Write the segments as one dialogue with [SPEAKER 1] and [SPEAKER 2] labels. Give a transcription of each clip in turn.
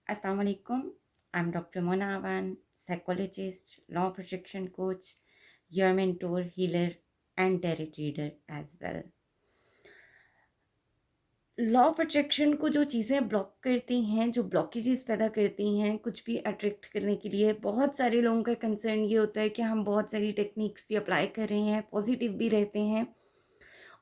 [SPEAKER 1] Assalamu alaikum. I'm Dr. Mona Awan, psychologist, law of attraction coach, your mentor, healer, and tarot reader as well. Law of attraction को जो चीज़ें block करती हैं, जो blockages पैदा करती हैं कुछ भी अट्रैक्ट करने के लिए, बहुत सारे लोगों का कंसर्न ये होता है कि हम बहुत सारी टेक्निक्स भी अप्लाई कर रहे हैं, पॉजिटिव भी रहते हैं,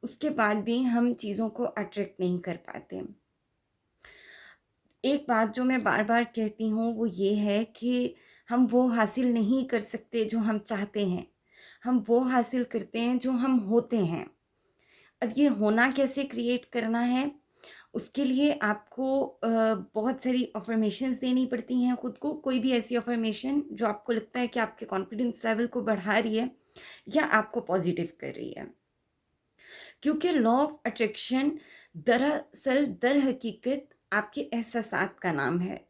[SPEAKER 1] उसके बाद भी हम चीज़ों को अट्रैक्ट नहीं कर पाते। एक बात जो मैं बार बार कहती हूँ वो ये है कि हम वो हासिल नहीं कर सकते जो हम चाहते हैं, हम वो हासिल करते हैं जो हम होते हैं। अब ये होना कैसे क्रिएट करना है, उसके लिए आपको बहुत सारी अफर्मेशंस देनी पड़ती हैं खुद को। कोई भी ऐसी अफर्मेशन जो आपको लगता है कि आपके कॉन्फिडेंस लेवल को बढ़ा रही है या आपको पॉजिटिव कर रही है, क्योंकि लॉ ऑफ अट्रैक्शन दरअसल दर हकीकत आपके एहसासात का नाम है।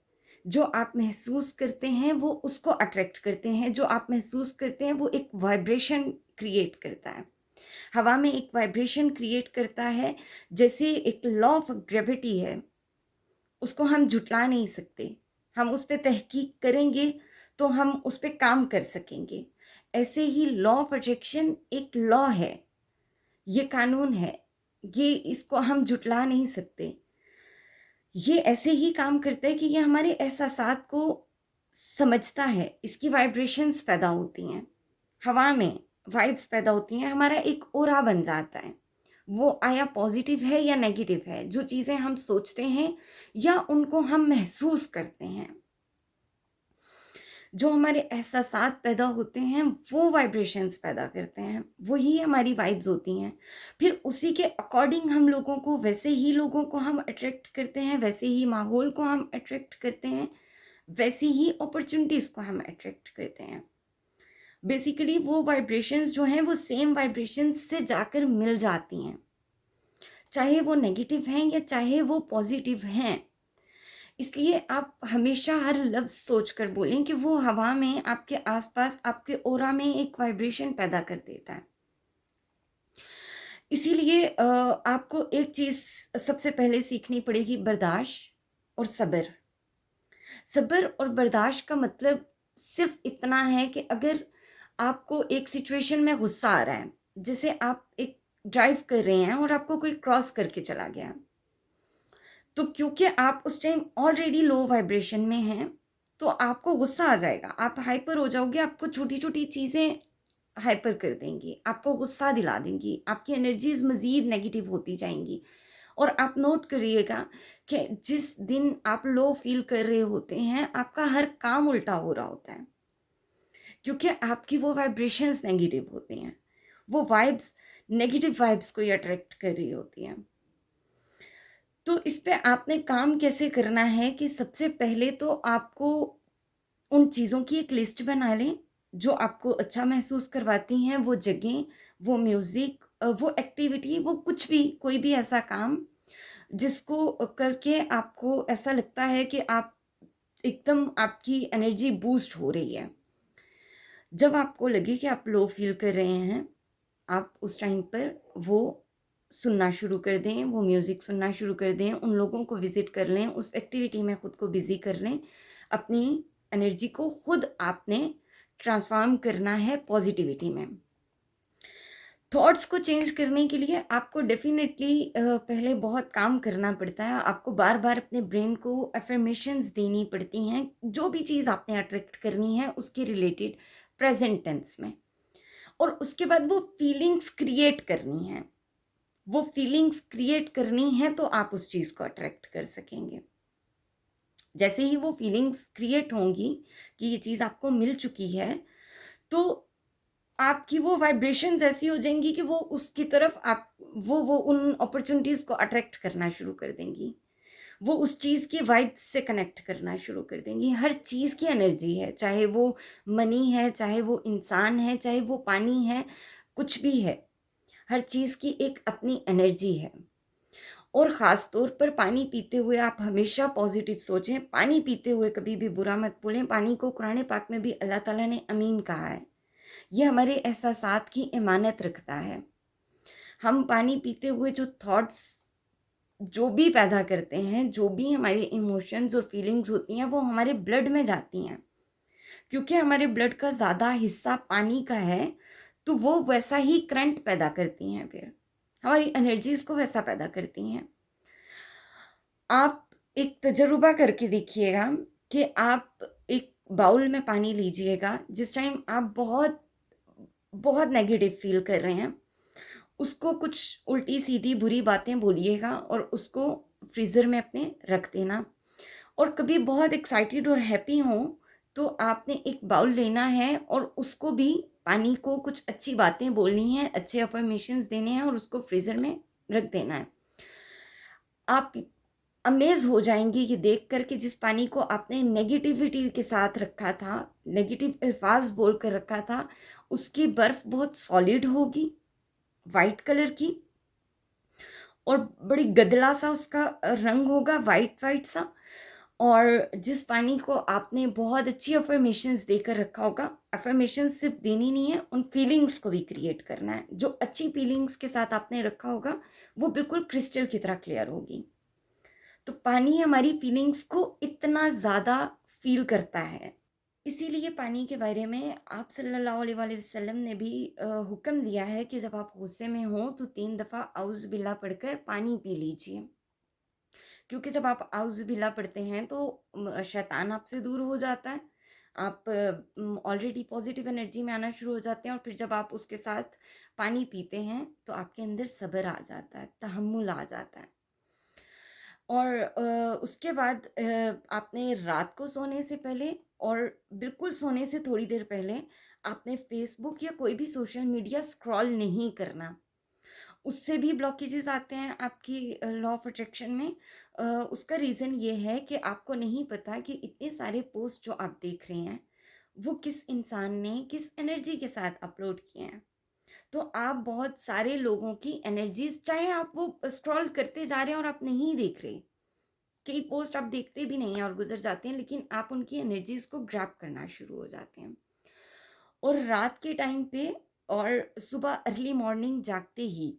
[SPEAKER 1] जो आप महसूस करते हैं वो उसको अट्रैक्ट करते हैं, जो आप महसूस करते हैं वो एक वाइब्रेशन क्रिएट करता है, हवा में एक वाइब्रेशन क्रिएट करता है। जैसे एक लॉ ऑफ ग्रेविटी है, उसको हम झुटला नहीं सकते, हम उस पर तहकीक करेंगे तो हम उस पर काम कर सकेंगे। ऐसे ही लॉ ऑफ अट्रैक्शन एक लॉ है, ये कानून है, ये इसको हम झुटला नहीं सकते। ये ऐसे ही काम करता है कि ये हमारे एहसासात को समझता है, इसकी वाइब्रेशंस पैदा होती हैं, हवा में वाइब्स पैदा होती हैं, हमारा एक ऑरा बन जाता है। वो आया पॉजिटिव है या नेगेटिव है, जो चीज़ें हम सोचते हैं या उनको हम महसूस करते हैं, जो हमारे एहसासात पैदा होते हैं वो वाइब्रेशंस पैदा करते हैं, वही हमारी वाइब्स होती हैं। फिर उसी के अकॉर्डिंग हम लोगों को, वैसे ही लोगों को हम अट्रैक्ट करते हैं, वैसे ही माहौल को हम अट्रैक्ट करते हैं, वैसी ही अपॉर्चुनिटीज़ को हम अट्रैक्ट करते हैं। बेसिकली वो वाइब्रेशंस जो हैं वो सेम वाइब्रेशंस से जाकर मिल जाती हैं, चाहे वो नेगेटिव हैं या चाहे वो पॉजिटिव हैं। इसलिए आप हमेशा हर लफ्ज़ सोचकर बोलें कि वो हवा में आपके आसपास, आपके ऑरा में एक वाइब्रेशन पैदा कर देता है। इसीलिए आपको एक चीज़ सबसे पहले सीखनी पड़ेगी, बर्दाश्त और सब्र। सब्र और बर्दाश्त का मतलब सिर्फ इतना है कि अगर आपको एक सिचुएशन में गुस्सा आ रहा है, जैसे आप एक ड्राइव कर रहे हैं और आपको कोई क्रॉस करके चला गया, तो क्योंकि आप उस टाइम ऑलरेडी लो वाइब्रेशन में हैं तो आपको गुस्सा आ जाएगा, आप हाइपर हो जाओगे, आपको छोटी छोटी चीज़ें हाइपर कर देंगी, आपको गुस्सा दिला देंगी, आपकी एनर्जीज मज़ीद नेगेटिव होती जाएंगी। और आप नोट करिएगा कि जिस दिन आप लो फील कर रहे होते हैं आपका हर काम उल्टा हो रहा होता है, क्योंकि आपकी वो वाइब्रेशंस नेगेटिव होती हैं, वो वाइब्स नेगेटिव वाइब्स को ही अट्रैक्ट कर रही होती हैं। तो इस पे आपने काम कैसे करना है कि सबसे पहले तो आपको उन चीज़ों की एक लिस्ट बना लें जो आपको अच्छा महसूस करवाती हैं, वो जगह, वो म्यूज़िक, वो एक्टिविटी, वो कुछ भी, कोई भी ऐसा काम जिसको करके आपको ऐसा लगता है कि आप एकदम, आपकी एनर्जी बूस्ट हो रही है। जब आपको लगे कि आप लो फील कर रहे हैं, आप उस टाइम पर वो सुनना शुरू कर दें, वो म्यूज़िक सुनना शुरू कर दें, उन लोगों को विज़िट कर लें, उस एक्टिविटी में ख़ुद को बिज़ी कर लें। अपनी एनर्जी को खुद आपने ट्रांसफॉर्म करना है पॉजिटिविटी में। थॉट्स को चेंज करने के लिए आपको डेफिनेटली पहले बहुत काम करना पड़ता है, आपको बार बार अपने ब्रेन को अफर्मेशंस देनी पड़ती हैं, जो भी चीज़ आपने अट्रैक्ट करनी है उसके रिलेटेड प्रेजेंट टेंस में। और उसके बाद वो फीलिंग्स क्रिएट करनी है, वो फीलिंग्स क्रिएट करनी है तो आप उस चीज़ को अट्रैक्ट कर सकेंगे। जैसे ही वो फीलिंग्स क्रिएट होंगी कि ये चीज़ आपको मिल चुकी है, तो आपकी वो वाइब्रेशंस ऐसी हो जाएंगी कि वो उसकी तरफ आप वो उन अपॉर्चुनिटीज़ को अट्रैक्ट करना शुरू कर देंगी, वो उस चीज़ की वाइब से कनेक्ट करना शुरू कर देंगी। हर चीज़ की एनर्जी है, चाहे वो मनी है, चाहे वो इंसान है, चाहे वो पानी है, कुछ भी है, हर चीज़ की एक अपनी एनर्जी है। और ख़ास तौर पर पानी पीते हुए आप हमेशा पॉजिटिव सोचें, पानी पीते हुए कभी भी बुरा मत बोलें। पानी को कुरान पाक में भी अल्लाह ताला ने अमीन कहा है, ये हमारे एहसासात की इमानत रखता है। हम पानी पीते हुए जो थॉट्स जो भी पैदा करते हैं, जो भी हमारे इमोशंस और फीलिंग्स होती हैं, वो हमारे ब्लड में जाती हैं। क्योंकि हमारे ब्लड का ज़्यादा हिस्सा पानी का है, तो वो वैसा ही करंट पैदा करती हैं, फिर हमारी एनर्जीज को वैसा पैदा करती हैं। आप एक तजुर्बा करके देखिएगा कि आप एक बाउल में पानी लीजिएगा, जिस टाइम आप बहुत बहुत नेगेटिव फील कर रहे हैं, उसको कुछ उल्टी सीधी बुरी बातें बोलिएगा और उसको फ्रीज़र में अपने रख देना। और कभी बहुत एक्साइटेड और हैप्पी हो तो आपने एक बाउल लेना है और उसको भी, पानी को कुछ अच्छी बातें बोलनी है, अच्छे अफर्मेशंस देने हैं और उसको फ्रीज़र में रख देना है। आप अमेज हो जाएंगे ये देख कर कि जिस पानी को आपने नेगेटिविटी के साथ रखा था, नेगेटिव अल्फाज बोल कर रखा था, उसकी बर्फ बहुत सॉलिड होगी, वाइट कलर की, और बड़ी गदला सा उसका रंग होगा, वाइट वाइट सा। और जिस पानी को आपने बहुत अच्छी अफर्मेशंस देकर रखा होगा, अफर्मेशंस सिर्फ देनी नहीं है, उन फीलिंग्स को भी क्रिएट करना है। जो अच्छी फीलिंग्स के साथ आपने रखा होगा वो बिल्कुल क्रिस्टल की तरह क्लियर होगी। तो पानी हमारी फीलिंग्स को इतना ज़्यादा फील करता है। इसीलिए पानी के बारे में आप सल्लल्लाहु अलैहि वसल्लम ने भी हुक्म दिया है कि जब आप गुस्से में हो तो 3 दफ़ा औज़ बिल्ला पढ़कर पानी पी लीजिए। क्योंकि जब आप औज़ बिल्ला पढ़ते हैं तो शैतान आपसे दूर हो जाता है। आप ऑलरेडी पॉजिटिव एनर्जी में आना शुरू हो जाते हैं, और फिर जब आप उसके साथ पानी पीते हैं तो आपके अंदर सब्र आ जाता है, तहम्मुल आ जाता है। और उसके बाद आपने रात को सोने से पहले और बिल्कुल सोने से थोड़ी देर पहले आपने फेसबुक या कोई भी सोशल मीडिया स्क्रॉल नहीं करना। उससे भी ब्लॉकेजेस आते हैं आपकी लॉ ऑफ अट्रैक्शन में। उसका रीज़न ये है कि आपको नहीं पता कि इतने सारे पोस्ट जो आप देख रहे हैं वो किस इंसान ने किस एनर्जी के साथ अपलोड किए हैं। तो आप बहुत सारे लोगों की एनर्जीज, चाहे आप वो स्क्रॉल करते जा रहे हैं और आप नहीं देख रहे, कई पोस्ट आप देखते भी नहीं हैं और गुजर जाते हैं, लेकिन आप उनकी एनर्जीज को ग्रैब करना शुरू हो जाते हैं। और रात के टाइम पे और सुबह अर्ली मॉर्निंग जागते ही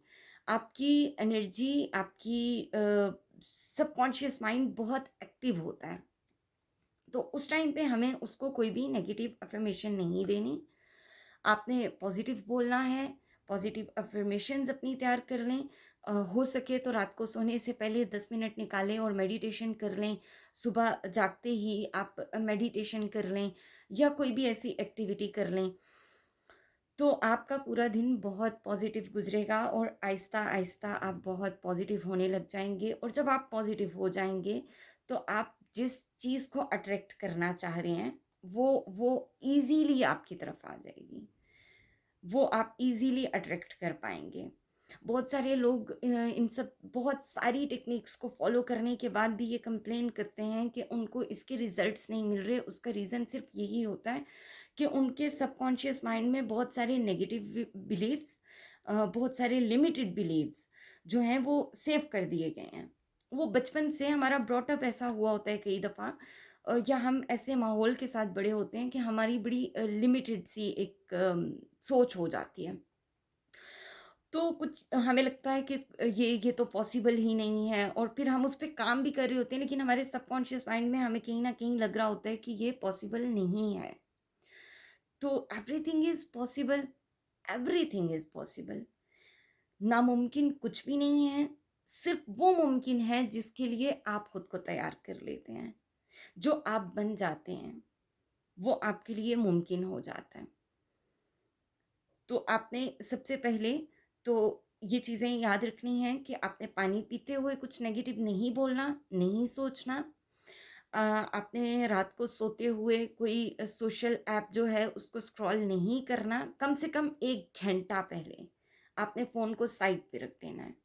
[SPEAKER 1] आपकी एनर्जी, आपकी सबकॉन्शियस माइंड बहुत एक्टिव होता है। तो उस टाइम पे हमें उसको कोई भी नेगेटिव अफर्मेशन नहीं देनी। आपने पॉजिटिव बोलना है, पॉजिटिव अफर्मेशंस अपनी तैयार कर लें। हो सके तो रात को सोने से पहले 10 मिनट निकालें और मेडिटेशन कर लें। सुबह जागते ही आप मेडिटेशन कर लें या कोई भी ऐसी एक्टिविटी कर लें, तो आपका पूरा दिन बहुत पॉजिटिव गुजरेगा और आहिस्ता आहिस्ता आप बहुत पॉजिटिव होने लग जाएंगे। और जब आप पॉजिटिव हो जाएंगे तो आप जिस चीज़ को अट्रैक्ट करना चाह रहे हैं वो इजीली आपकी तरफ आ जाएगी, वो आप इजीली अट्रैक्ट कर पाएंगे। बहुत सारे लोग इन सब बहुत सारी टेक्निक्स को फॉलो करने के बाद भी ये कंप्लेन करते हैं कि उनको इसके रिजल्ट्स नहीं मिल रहे। उसका रीज़न सिर्फ यही होता है कि उनके सबकॉन्शियस माइंड में बहुत सारे नेगेटिव बिलीव्स, बहुत सारे लिमिटेड बिलीव्स जो हैं वो सेव कर दिए गए हैं। वो बचपन से हमारा ब्रॉटअप ऐसा हुआ होता है कई दफ़ा, या हम ऐसे माहौल के साथ बड़े होते हैं कि हमारी बड़ी लिमिटेड सी एक सोच हो जाती है। तो कुछ हमें लगता है कि ये तो पॉसिबल ही नहीं है, और फिर हम उस पे काम भी कर रहे होते हैं, लेकिन हमारे सबकॉन्शियस माइंड में हमें कहीं ना कहीं लग रहा होता है कि ये पॉसिबल नहीं है। तो everything is possible, everything is possible. नामुमकिन कुछ भी नहीं है, सिर्फ वो मुमकिन है जिसके लिए आप खुद को तैयार कर लेते हैं। जो आप बन जाते हैं वो आपके लिए मुमकिन हो जाता है। तो आपने सबसे पहले तो ये चीज़ें याद रखनी हैं कि आपने पानी पीते हुए कुछ नेगेटिव नहीं बोलना, नहीं सोचना। आपने रात को सोते हुए कोई सोशल ऐप जो है उसको स्क्रॉल नहीं करना। कम से कम 1 घंटा पहले आपने फ़ोन को साइड पे रख देना है।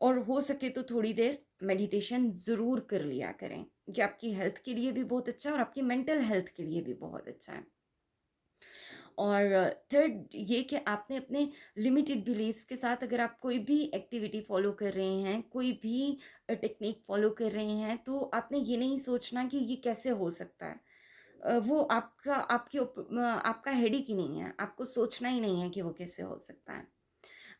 [SPEAKER 1] और हो सके तो थोड़ी देर मेडिटेशन ज़रूर कर लिया करें। ये आपकी हेल्थ के लिए भी बहुत अच्छा है और आपकी मेंटल हेल्थ के लिए भी बहुत अच्छा है। और थर्ड ये कि आपने अपने लिमिटेड बिलीव्स के साथ अगर आप कोई भी एक्टिविटी फॉलो कर रहे हैं, कोई भी टेक्निक फॉलो कर रहे हैं, तो आपने ये नहीं सोचना कि ये कैसे हो सकता है। वो आपका हेडिक ही नहीं है, आपको सोचना ही नहीं है कि वो कैसे हो सकता है।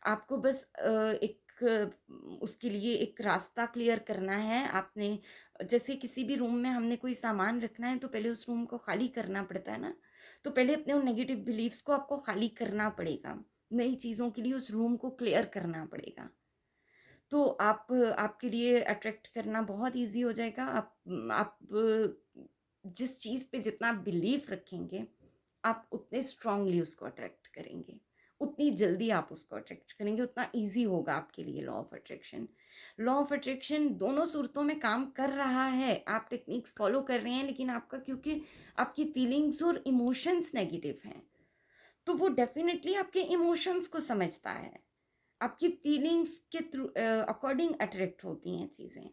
[SPEAKER 1] आपको बस एक उसके लिए एक रास्ता क्लियर करना है। आपने जैसे किसी भी रूम में हमने कोई सामान रखना है तो पहले उस रूम को खाली करना पड़ता है ना, तो पहले अपने उन नेगेटिव बिलीव्स को आपको खाली करना पड़ेगा, नई चीज़ों के लिए उस रूम को क्लियर करना पड़ेगा। तो आपके लिए अट्रैक्ट करना बहुत ईज़ी हो जाएगा। आप जिस चीज़ पे जितना बिलीव रखेंगे, आप उतने स्ट्रांगली उसको अट्रैक्ट करेंगे, उतनी जल्दी आप उसको अट्रैक्ट करेंगे, उतना ईज़ी होगा आपके लिए law of attraction. Law of attraction दोनों सूरतों में काम कर रहा है। आप टेक्निक्स फॉलो कर रहे हैं, लेकिन आपका क्योंकि आपकी फीलिंग्स और इमोशंस नेगेटिव हैं, तो वो डेफ़िनेटली आपके इमोशंस को समझता है। आपकी फीलिंग्स के थ्रू अकॉर्डिंग अट्रैक्ट होती हैं चीज़ें।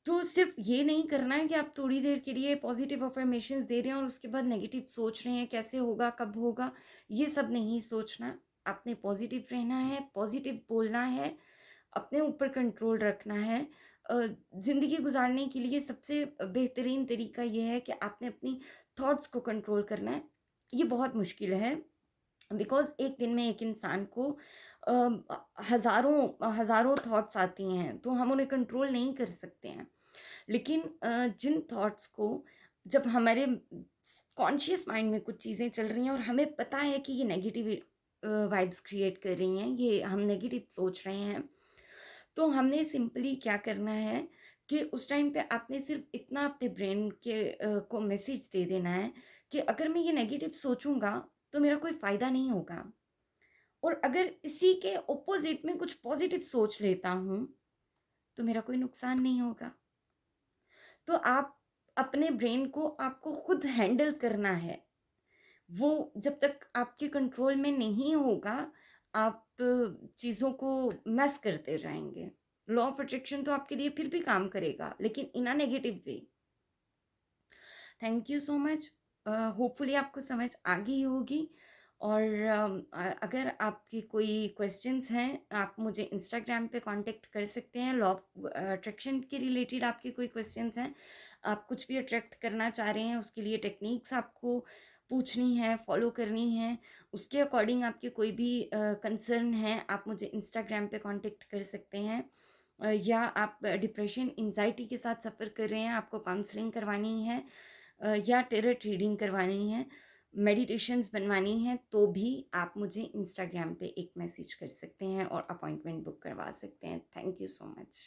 [SPEAKER 1] तो सिर्फ ये नहीं करना है कि आप थोड़ी देर के लिए पॉजिटिव अफर्मेशंस दे रहे हैं और उसके बाद नेगेटिव सोच रहे हैं, कैसे होगा, कब होगा, ये सब नहीं सोचना। आपने पॉजिटिव रहना है, पॉजिटिव बोलना है, अपने ऊपर कंट्रोल रखना है। ज़िंदगी गुजारने के लिए सबसे बेहतरीन तरीका ये है कि आपने अपनी थॉट्स को कंट्रोल करना है। ये बहुत मुश्किल है, बिकॉज़ एक दिन में एक इंसान को हज़ारों हज़ारों थॉट्स आती हैं, तो हम उन्हें कंट्रोल नहीं कर सकते हैं। लेकिन जिन थॉट्स को जब हमारे कॉन्शियस माइंड में कुछ चीज़ें चल रही हैं और हमें पता है कि ये नेगेटिव वाइब्स क्रिएट कर रही हैं, ये हम नेगेटिव सोच रहे हैं, तो हमने सिंपली क्या करना है कि उस टाइम पे आपने सिर्फ इतना अपने ब्रेन के को मैसेज दे देना है कि अगर मैं ये नेगेटिव सोचूंगा तो मेरा कोई फ़ायदा नहीं होगा, और अगर इसी के ऑपोजिट में कुछ पॉजिटिव सोच लेता हूँ तो मेरा कोई नुकसान नहीं होगा। तो आप अपने ब्रेन को आपको खुद हैंडल करना है। वो जब तक आपके कंट्रोल में नहीं होगा, आप चीज़ों को मेस करते जाएँगे। लॉ ऑफ अट्रैक्शन तो आपके लिए फिर भी काम करेगा, लेकिन in a negative way. Thank you so much. Hopefully आपको समझ आ गई होगी। और अगर आपकी कोई क्वेश्चंस हैं, आप मुझे इंस्टाग्राम पे कांटेक्ट कर सकते हैं। लॉ ऑफ अट्रैक्शन के रिलेटेड आपके कोई क्वेश्चंस हैं, आप कुछ भी अट्रैक्ट करना चाह रहे हैं, उसके लिए टेक्निक्स आपको पूछनी है, फॉलो करनी है, उसके अकॉर्डिंग आपके कोई भी कंसर्न है, आप मुझे इंस्टाग्राम पे कांटेक्ट कर सकते हैं। या आप डिप्रेशन एंजाइटी के साथ सफ़र कर रहे हैं, आपको काउंसलिंग करवानी है, या टेरर रीडिंग करवानी है, मेडिटेशंस बनवानी है, तो भी आप मुझे इंस्टाग्राम पे एक मैसेज कर सकते हैं और अपॉइंटमेंट बुक करवा सकते हैं। Thank you so much.